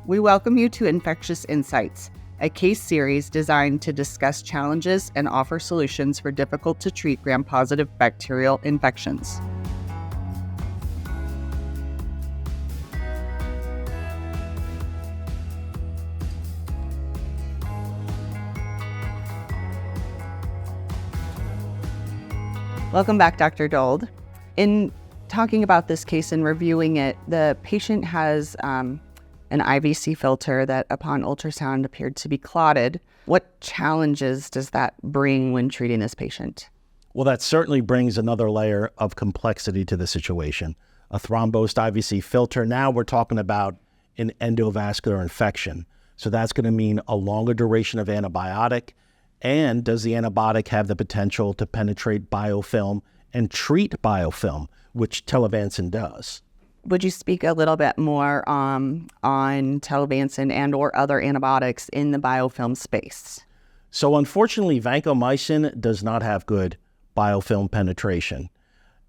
We welcome you to Infectious Insights, a case series designed to discuss challenges and offer solutions for difficult-to-treat gram-positive bacterial infections. Welcome back, Dr. Dold. In talking about this case and reviewing it, the patient has an IVC filter that upon ultrasound appeared to be clotted. What challenges does that bring when treating this patient? Well, that certainly brings another layer of complexity to the situation. A thrombosed IVC filter, now we're talking about an endovascular infection. So that's going to mean a longer duration of antibiotic. And does the antibiotic have the potential to penetrate biofilm and treat biofilm, which telavancin does? Would you speak a little bit more on telavancin and or other antibiotics in the biofilm space? So unfortunately, vancomycin does not have good biofilm penetration.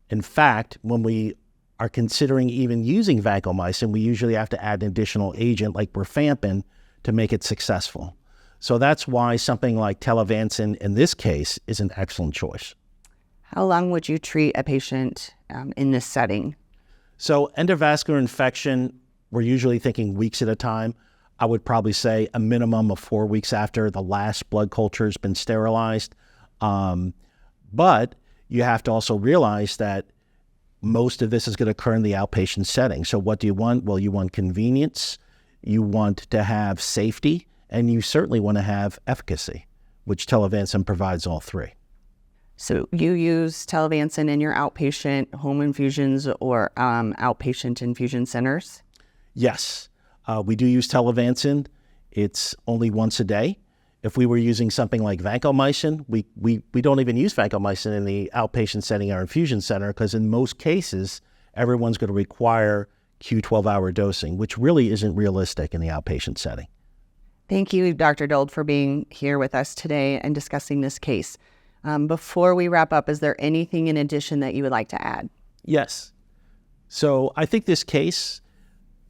In fact, when we are considering even using vancomycin, we usually have to add an additional agent like rifampin to make it successful. So that's why something like telavancin in this case is an excellent choice. How long would you treat a patient in this setting? So endovascular infection, we're usually thinking weeks at a time. I would probably say a minimum of 4 weeks after the last blood culture has been sterilized. But you have to also realize that most of this is going to occur in the outpatient setting. So what do you want? Well, you want convenience, you want to have safety, and you certainly want to have efficacy, which telavancin provides all three. So you use telavancin in your outpatient home infusions or outpatient infusion centers? Yes, we do use telavancin. It's only once a day. If we were using something like vancomycin, we don't even use vancomycin in the outpatient setting or infusion center because in most cases, everyone's going to require Q12-hour dosing, which really isn't realistic in the outpatient setting. Thank you, Dr. Dold, for being here with us today and discussing this case. Before we wrap up, is there anything in addition that you would like to add? Yes. So I think this case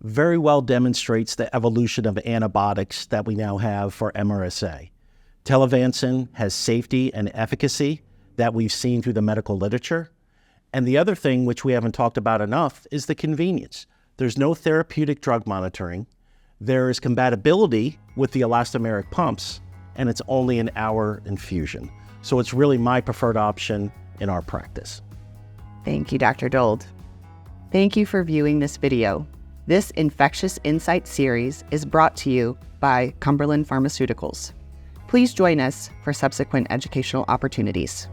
very well demonstrates the evolution of antibiotics that we now have for MRSA. Telavancin has safety and efficacy that we've seen through the medical literature. And the other thing, which we haven't talked about enough, is the convenience. There's no therapeutic drug monitoring. There is compatibility with the elastomeric pumps, and it's only an hour infusion. So it's really my preferred option in our practice. Thank you, Dr. Dold. Thank you for viewing this video. This Infectious Insights series is brought to you by Cumberland Pharmaceuticals. Please join us for subsequent educational opportunities.